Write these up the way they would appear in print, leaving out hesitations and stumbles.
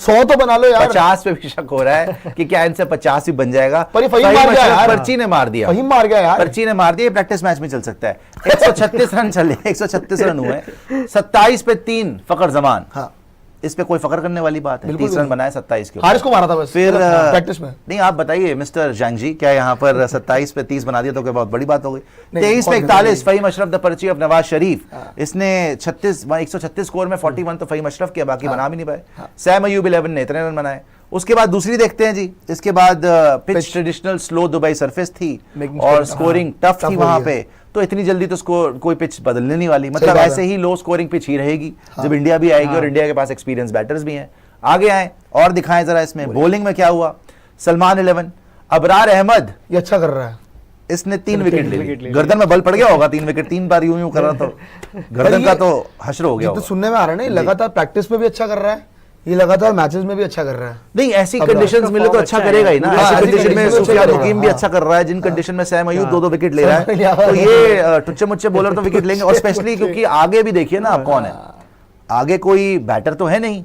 100 तो बना लो यार। 50 पे भी शक हो रहा है कि क्या इनसे 50 भी बन जाएगा। पर फहीम मार गया यार, पर्ची ने मार दिया, फहीम मार गया यार, पर्ची ने मार दिया। प्रैक्टिस मैच में चल सकता है। 136 रन चले, 136 रन हुए, 27 पे 3 फकर जमान। हाँ इस पे कोई फकर करने वाली बात है? 30 रन बनाए 27 के, हारिस को मारा था बस फिर प्रैक्टिस में। नहीं, आप बताइए मिस्टर जंग जी, क्या यहाँ पर 27 पे 30 बना दिया तो क्या बहुत बड़ी बात हो गई? 23 पे 41 फहीम अशरफ द पर्ची ऑफ नवाज शरीफ। इसने 136 स्कोर में 41 तो फहीम अशरफ किया, बाकी बना भी नहीं पाए। सैम अयूब 11 ने इतने रन बनाए। उसके बाद दूसरी देखते हैं जी, इसके बाद pitch traditional slow Dubai surface थी और स्कोरिंग टफ थी वहां पे, तो इतनी जल्दी तो स्कोर कोई पिच बदलने नहीं वाली, मतलब ऐसे ही लो स्कोरिंग पिच ही रहेगी जब इंडिया भी आएगी और इंडिया के पास एक्सपीरियंस बैटर्स भी हैं। आगे आए और दिखाएं जरा इसमें बॉलिंग में क्या हुआ। सलमान 11, अबरार अहमद, ये अच्छा कर रहा है, इसने 3 विकेट ले ली। गर्दन में बल पड़ गया होगा, 3 विकेट 3 बार यूं कर रहा तो गर्दन का तो हश्र हो गया तो सुनने में आ रहा है ना, लगातार प्रैक्टिस में भी अच्छा कर रहा है, ये लगातार मैचेस में भी अच्छा कर रहा है। नहीं, ऐसी कंडीशंस मिले तो अच्छा करेगा ही ना। ऐसी कंडीशन में सुफियान हुकीम भी अच्छा कर रहा है, जिन कंडीशन में सैम अयूब 2-2 विकेट ले रहा है, तो ये टुच्चे मुच्चे बॉलर तो विकेट लेंगे। और स्पेशली क्योंकि आगे भी देखिए ना आप कौन है, आगे कोई बैटर तो है नहीं,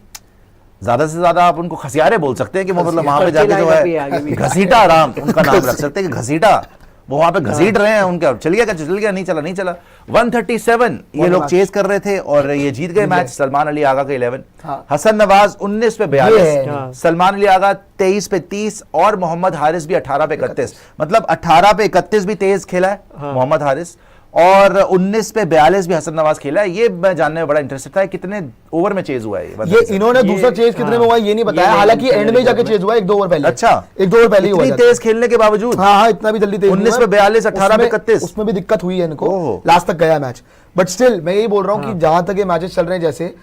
ज्यादा से ज्यादा आप उनको खसियारे बोल सकते हैं कि वो मतलब वहां पे जाके जो है घसीटा राम उनका नाम रख सकते हैं कि घसीटा, वो वहां पे घसीट रहे हैं उनका, चल गया नहीं चला नहीं चला। 137 ये लोग चेज कर रहे थे और ये जीत गए मैच। सलमान अली आगा का 11, हसन नवाज 19 पे 42, सलमान अली आगा 23 पे 30 और मोहम्मद हारिस भी 18 पे 31, मतलब 18 पे 31 भी तेज खेला है मोहम्मद हारिस और 19 पे 42 भी हसन नवाज खेला है। ये मैं जानने में बड़ा इंटरेस्टेड था कितने ओवर में चेज हुआ है ये इन्होंने दूसरा चेज कितने में हुआ ये नहीं बताया, हालांकि एंड में जाके चेज हुआ 1-2 ओवर पहले। अच्छा, 1-2 ओवर पहले इतनी तेज खेलने के बावजूद? हाँ, इतना भी जल्दी तेज 19 पे 42, 18 पे 31, उसमें भी दिक्कत हुई है इनको, लास्ट तक गया मैच। बट स्टिल मैं यही बोल रहा हूँ कि जहां तक ये मैचेस चल रहे हैं, जैसे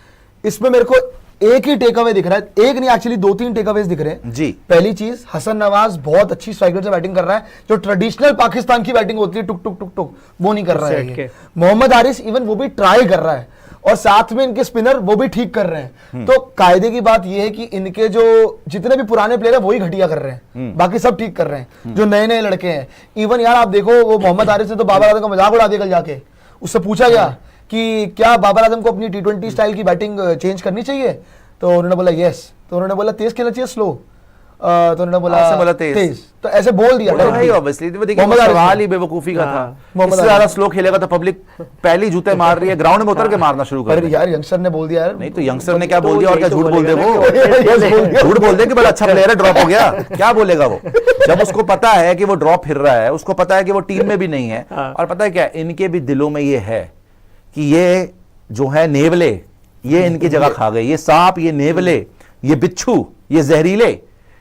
इसमें मेरे को एक ही टेक अवे दिख रहा है, एक नहीं एक्चुअली 2-3 टेक अवेज दिख रहे हैं जी। पहली चीज, हसन नवाज बहुत अच्छी स्ट्राइक रेट से बैटिंग कर रहा है, जो ट्रेडिशनल पाकिस्तान की बैटिंग होती है टुक टुक टुक टुक, वो नहीं कर रहा है। मोहम्मद हारिस इवन वो भी ट्राई कर रहा है और साथ में इनके स्पिनर वो भी ठीक कर रहे हैं। तो कायदे की बात यह है कि इनके जो जितने भी पुराने प्लेयर है वही घटिया कर रहे हैं, बाकी सब ठीक कर रहे हैं जो नए नए लड़के हैं। इवन यार आप देखो वो मोहम्मद हारिस ने तो बाबर आजम का मजाक उड़ा दिया कल जाके, उससे पूछा गया कि क्या बाबर आजम को अपनी T20 स्टाइल की बैटिंग चेंज करनी चाहिए, तो उन्होंने बोला यस, तो उन्होंने बोला तेज खेलना चाहिए स्लो, तो उन्होंने बोला तेज, तो ऐसे बोल दिया भाई। ऑब्वियसली सवाल ही बेवकूफी का था, इससे ज्यादा स्लो खेलेगा तो पब्लिक पहली जूते मार रही है, ग्राउंड में उतर के मारना शुरू कर दिया यार। यंगस्टर ने बोल दिया यार, नहीं तो यंगस्टर ने क्या बोल दिया और क्या झूठ बोल दे वो, झूठ बोल दे कि बड़ा अच्छा प्लेयर है ड्रॉप हो गया, क्या बोलेगा वो? जब उसको पता है कि वो ड्रॉप फिर रहा है, उसको पता है कि वो टीम में भी नहीं है, और पता है क्या इनके भी दिलों में ये है कि ये जो है नेवले, ये इनकी जगह खा गए, ये सांप, ये नेवले, ये बिच्छू, ये जहरीले,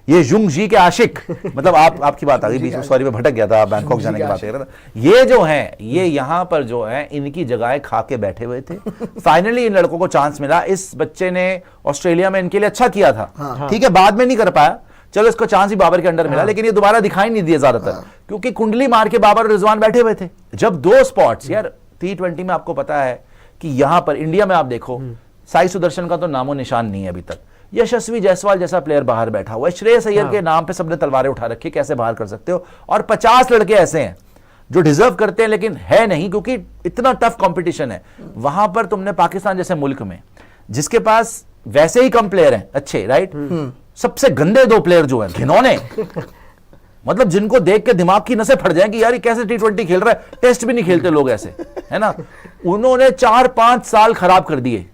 ये युंग जी के आशिक, मतलब आपकी बात आ गई बीच में, सॉरी मैं भटक गया था, बैंकॉक जाने की बात कर रहा था। ये जो हैं, ये यहां पर जो है इनकी जगह खा के बैठे हुए थे। फाइनली इन लड़कों को चांस मिला। इस बच्चे ने ऑस्ट्रेलिया में इनके लिए अच्छा किया था, ठीक है, बाद में नहीं कर पाया, चलो इसको चांस ही बाबर के अंडर मिला, लेकिन ये दोबारा दिखाई नहीं दिया ज्यादातर, क्योंकि कुंडली मार के बाबर और रिजवान बैठे हुए थे। जब 2 स्पॉट्स यार T20 में आपको पता है कि यहां पर इंडिया में आप देखो साई सुदर्शन का तो नामो निशान नहीं है अभी तक, यशस्वी जायसवाल जैसा प्लेयर बाहर बैठा हुआ है, श्रेयस अय्यर के नाम पे सबने तलवारें उठा रखी, कैसे बाहर कर सकते हो? और 50 लड़के ऐसे हैं जो डिजर्व करते हैं लेकिन है नहीं, क्योंकि इतना टफ कंपटीशन है वहां पर। तुमने पाकिस्तान जैसे मुल्क में जिसके पास वैसे ही कम प्लेयर हैं अच्छे, राइट, सबसे गंदे 2 प्लेयर जो हैं घिनौने, मतलब जिनको देख के दिमाग की नसें फट जाएं कि यार ये कैसे T20 खेल रहा है, टेस्ट भी नहीं खेलते लोग ऐसे, है ना। उन्होंने 4-5 साल खराब कर दिए,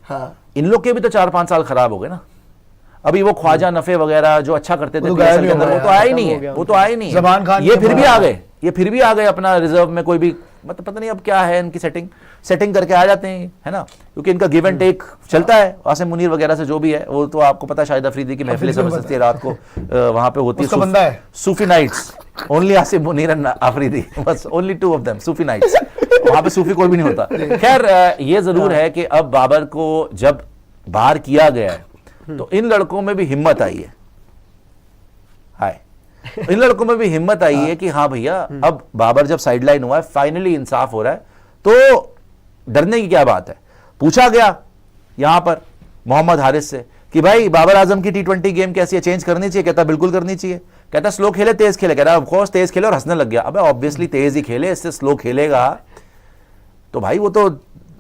इन लोग के भी तो 4-5 साल खराब हो गए ना। अभी वो ख्वाजा नफे वगैरह जो अच्छा करते थे PSL के अंदर, वो तो आया ही नहीं है, वो तो आया ही नहीं है। ये फिर भी आ गए अपना रिजर्व में, कोई भी मतलब पता नहीं अब क्या है इनकी सेटिंग करके आ जाते हैं, है ना, क्योंकि इनका गिव एंड टेक चलता है। आसिम मुनीर वगैरह से जो भी है, वो तो आपको पता है शाहिद अफरीदी की महफिल समझ सकती है रात को वहां पे होती है, Sufi nights, only Asim Munir and Afridi, बस only 2 of them Sufi nights, वहां पे सूफी कोई भी नहीं होता। खैर ये जरूर है कि अब बाबर को जब बाहर किया गया है तो इन लड़कों में भी हिम्मत आई है, इन लड़कों में भी हिम्मत आई है कि हाँ भैया अब बाबर जब साइडलाइन हुआ है, फाइनली इंसाफ हो रहा है, तो डरने की क्या बात है। पूछा गया यहां पर मोहम्मद हारिस से कि भाई बाबर आजम की T20 गेम कैसी है, चेंज करनी चाहिए? कहता बिल्कुल करनी चाहिए। कहता स्लो खेले तेज खेले? कहता ऑफ कोर्स तेज खेले, और हंसने लग गया। अबे ऑब्वियसली तेज ही खेले, इससे स्लो खेलेगा तो भाई वो तो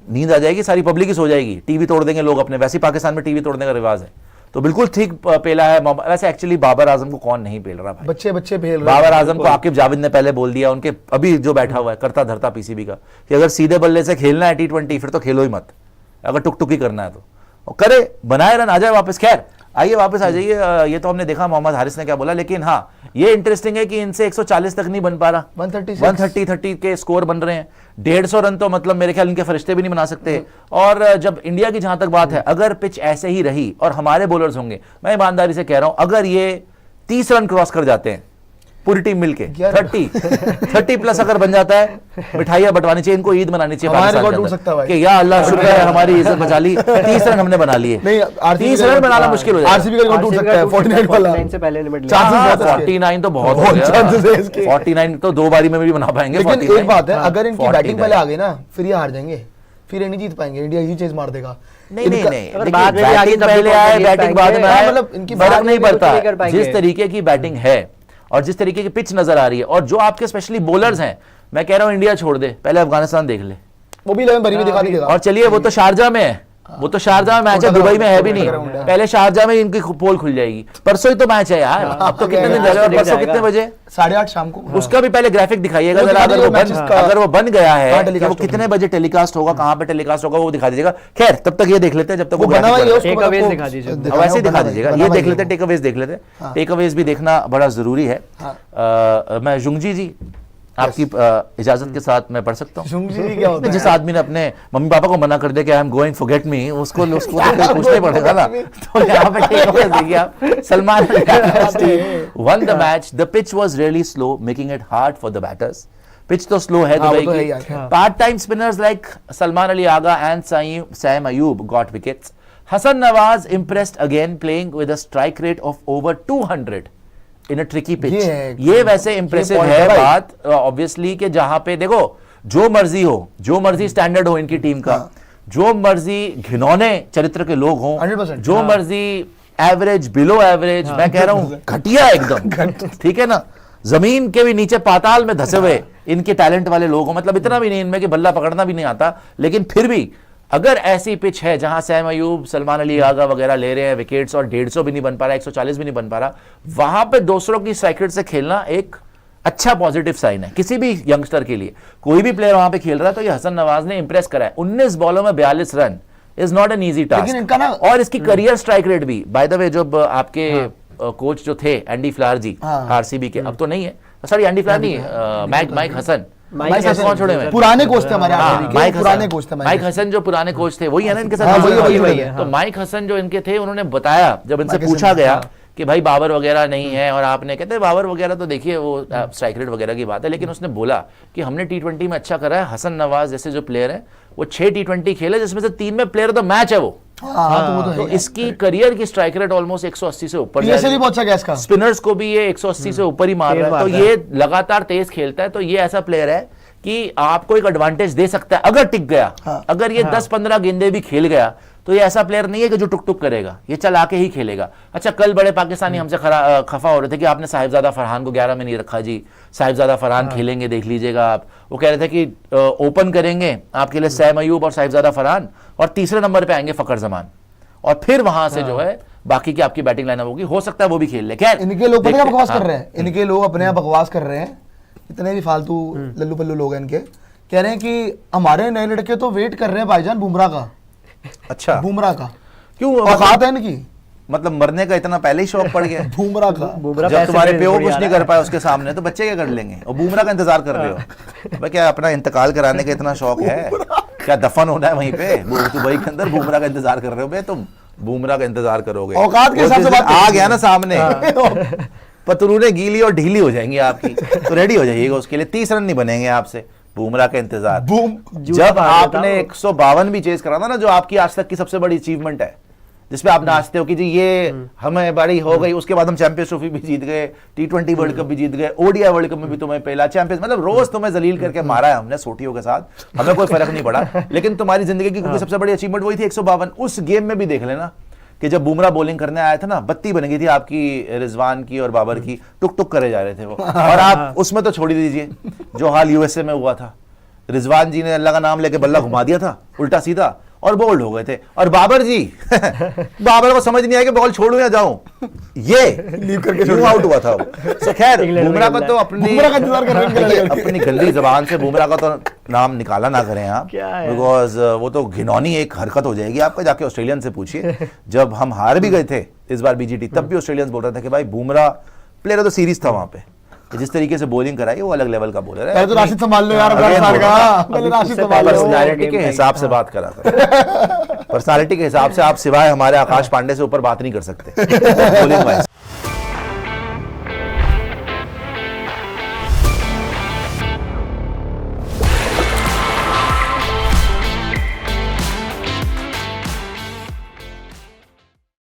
नींद आ जाएगी, सारी पब्लिक ही सो जाएगी, टीवी तोड़ देंगे लोग अपने, वैसे ही पाकिस्तान में टीवी तोड़ने का रिवाज है। तो बिल्कुल ठीक पेला है वैसे एक्चुअली बाबर आजम को कौन नहीं पेल रहा भाई, बच्चे बच्चे पेल रहे बाबर आजम को आकिब जावेद ने पहले बोल दिया, उनके अभी जो बैठा हुआ है करता धरता पीसीबी का, कि अगर सीधे बल्ले से खेलना है T20 फिर तो खेलो ही मत, अगर टुक टुक ही करना है तो और करे, बनाए रन, आ जाए वापस। खैर आइए वापस आ जाइए, ये तो हमने देखा मोहम्मद हारिस ने क्या बोला, लेकिन हाँ ये इंटरेस्टिंग है कि इनसे 140 तक नहीं बन पा रहा, 130 के स्कोर बन रहे हैं, 150 रन तो मतलब मेरे ख्याल इनके फरिश्ते भी नहीं बना सकते। और जब इंडिया की जहां तक बात है, अगर पिच ऐसे ही रही और हमारे बॉलर्स होंगे, मैं ईमानदारी से कह रहा हूं, अगर ये 30 रन क्रॉस कर जाते हैं पूरी टीम मिलके 30 प्लस अगर बन जाता है, मिठाइयां बंटवानी चाहिए, इनको ईद मनानी चाहिए कि या अल्लाह शुक्र है हमारी इज्जत बचा ली, 30 रन हमने बना लिए। 30 रन बनाना मुश्किल हो जाएगा, आरसीबी का रिकॉर्ड टूट सकता है 49 वाला, से पहले निपट लिया। 49 तो बहुत हो गया, 49 तो 2 बारी में भी बना पाएंगे। लेकिन एक बात है, अगर इनकी बैटिंग पहले आ गई ना, फिर ये हार जाएंगे, फिर ये नहीं जीत पाएंगे, इंडिया ही चेज मार देगा। नहीं, बाद में बैटिंग पहले आए, बैटिंग बाद में आए, मतलब इनकी फर्क नहीं पड़ता। जिस तरीके की बैटिंग है और जिस तरीके की पिच नजर आ रही है, और जो आपके स्पेशली बॉलर्स हैं, मैं कह रहा हूं इंडिया छोड़ दे, पहले अफगानिस्तान देख ले, वो भी 11 बरी में दिखा देगा। और चलिए वो तो शारजा में है, वो तो शारजा में मैच है, दुबई में है भी नहीं, पहले शारजा में इनकी पोल खुल जाएगी। परसों ही तो मैच है यार, अब तो कितने दिन रह, परसों कितने बजे, 8:30 शाम को। उसका भी पहले ग्राफिक दिखाइएगा जरा, अगर वो बन गया है कि वो कितने बजे टेलीकास्ट होगा, कहां पे टेलीकास्ट होगा, वो दिखा दीजिएगा। खैर तब तक ये देख लेते हैं, जब तक वो बना हुआ है टेक अवेज दिखा दीजिए, वैसे ही दिखा दीजिएगा, ये देख लेते हैं, टेक अवेज देख लेते हैं। टेक अवेज भी देखना बड़ा जरूरी है। मैं जुंगजी जी आपकी इजाजत के साथ मैं पढ़ सकता हूँ। जिस आदमी ने अपने मम्मी पापा को मना कर दिया कि I am going forget me, उसको तो पूछना ही पड़ेगा ना, तो यहाँ पे टेक अवेज देखिए आप। Salman won the match, the pitch was really slow, making it hard for the batters. Pitch तो स्लो है दुबई की। Part time spinners like Salman Ali Agha and Saim Ayub got wickets. Hasan Nawaz impressed again playing with a strike rate of over 200 in a tricky pitch. ये वैसे impressive है बात obviously, कि जहां पे देखो जो मर्जी हो, जो मर्जी स्टैंडर्ड हो इनकी टीम का, जो मर्जी घिनौने चरित्र के लोग हों, जो मर्जी एवरेज बिलो एवरेज, मैं कह रहा हूं घटिया एकदम, ठीक है ना, जमीन के भी नीचे पाताल में धसे हुए इनके टैलेंट वाले लोग हों, मतलब इतना भी नहीं इनमें कि बल्ला पकड़ना भी नहीं आता, लेकिन फिर भी अगर ऐसी पिच है जहां सैम अयूब, सलमान अली आगा वगैरह ले रहे हैं विकेट्स और 150 भी नहीं बन पा रहा, 140 भी नहीं बन पा रहा, वहां पे दूसरों की स्ट्राइक रेट से खेलना एक अच्छा पॉजिटिव साइन है किसी भी यंगस्टर के लिए। कोई भी प्लेयर वहां पे खेल रहा है तो ये हसन नवाज ने इंप्रेस करा है। 19 बॉलों में 42 run is not an easy task, और इसकी करियर स्ट्राइक रेट भी, बाय द वे, जब आपके कोच जो थे एंडी फ्लावर जी आरसीबी के, अब तो नहीं है, सॉरी एंडी फ्लावर नहीं, माइक हसन, पुराने कोच थे हमारे, माइक हसन जो पुराने कोच थे वही है ना इनके साथ। तो माइक हसन जो इनके थे, उन्होंने बताया जब इनसे पूछा गया कि भाई बाबर वगैरह नहीं है, और आपने कहते हैं बाबर वगैरह तो देखिए वो स्ट्राइक रेट वगैरह की बात है, लेकिन उसने बोला कि हमने T20 में अच्छा करा है, हसन नवाज जैसे जो प्लेयर है वो 6 T20 खेले जिसमें से 3 में प्लेयर ऑफ द मैच है वो। तो इसकी करियर की स्ट्राइक रेट ऑलमोस्ट 180 से ऊपर, स्पिनर्स को भी ये 180 से ऊपर ही मार रहा है, तो ये लगातार तेज खेलता है, तो ये ऐसा प्लेयर है कि आपको एक एडवांटेज दे सकता है अगर टिक गया। अगर ये 10-15 गेंदे भी खेल गया तो ये ऐसा प्लेयर नहीं है कि जो टुक टुक करेगा, ये चला के ही खेलेगा। अच्छा, कल बड़े पाकिस्तानी हमसे खफा हो रहे थे कि आपने साहिबजादा फरहान को 11 में नहीं रखा जी, साहिबजादा फरहान खेलेंगे देख लीजिएगा आप। वो कह रहे थे कि ओपन करेंगे आपके लिए सैम अयूब और साहिबजादा फरहान, और तीसरे नंबर पे आएंगे फकर जमान, और फिर वहां से जो है बाकी की आपकी बैटिंग लाइनअप होगी, हो सकता है वो भी खेल ले। खैर इनके लोग बकवास कर रहे हैं, इनके लोग अपने आप बकवास कर रहे हैं, इतने भी फालतू लल्लू पल्लू लोग हैं इनके, कह रहे हैं कि हमारे नए लड़के तो वेट कर रहे हैं भाईजान बुमराह का। अच्छा, बुमराह का क्यों औकात है इनकी, मतलब मरने का इतना पहले ही शौक पड़ गया बुमराह का। जब तुम्हारे प्यो कुछ नहीं कर पाए उसके सामने तो बच्चे क्या कर लेंगे, और बुमराह का इंतजार कर रहे हो। भाई क्या अपना इंतकाल कराने का इतना शौक है, क्या दफन होना है वहीं पे दुबई के अंदर, बुमराह का इंतजार कर रहे हो बे तुम, बुमराह का इंतजार करोगे, औकात के हिसाब से आ गया ना सामने, पतलूने गीली और ढीली हो जाएंगी आपकी, तो रेडी हो जाइएगा उसके लिए। 30 रन नहीं बनेंगे आपसे, बुमराह का इंतजार। जब आपने 152 भी चेज करा था ना, जो आपकी आज तक की सबसे बड़ी अचीवमेंट है, जिसपे आप नाचते हो कि जी ये हमें बड़ी हो गई, उसके बाद हम चैंपियंस ट्रॉफी भी जीत गए, T20 वर्ल्ड कप भी जीत गए, ओडीआई वर्ल्ड कप में भी तुम्हें पहला चैंपियंस, मतलब रोज तुम्हें जलील करके मारा है हमने सोटियों के साथ, हमें कोई फर्क नहीं पड़ा, लेकिन तुम्हारी जिंदगी की सबसे बड़ी अचीवमेंट वही थी 152। उस गेम में भी देख लेना कि जब बुमराह बॉलिंग करने आया था ना, बत्ती बन गई थी आपकी, रिजवान की और बाबर की, टुक टुक करे जा रहे थे वो, और आप उसमें तो छोड़ दीजिए जो हाल यूएसए में हुआ था, रिजवान जी ने अल्लाह का नाम लेके बल्ला घुमा दिया था उल्टा सीधा, और बोल्ड हो गए थे। और बाबर जी बाबर को समझ नहीं आया कि बॉल छोड़ूं या जाऊं, ये लीव करके क्यों आउट हुआ था वो। So, खैर इंग्लैंड में बुमराह का खेल तो रहा अपनी बुमराह का इंतजार कर रहे हैं देखिए, अपनी गंदी जबान से बुमराह का तो नाम निकाला ना करें आप, क्या है? बिकॉज वो तो घिनौनी एक हरकत हो जाएगी आपका। जाके ऑस्ट्रेलियन से पूछिए, जब हम हार भी गए थे इस बार बीजीटी, तब भी ऑस्ट्रेलियंस बोल रहे थे कि भाई Bumrah player of the series था वहां पे, जिस तरीके से बॉलिंग कराई वो अलग लेवल का बॉलर है। पहले तो राशिद संभाल लो यार, Again साल बोल का रहा हूं। पहले अभी राशिद उससे संभाल लो। पहले पर्सनालिटी के हिसाब से बात करा पर्सनालिटी के हिसाब से आप सिवाय हमारे आकाश पांडे से ऊपर बात नहीं कर सकते बॉलिंग वाइज।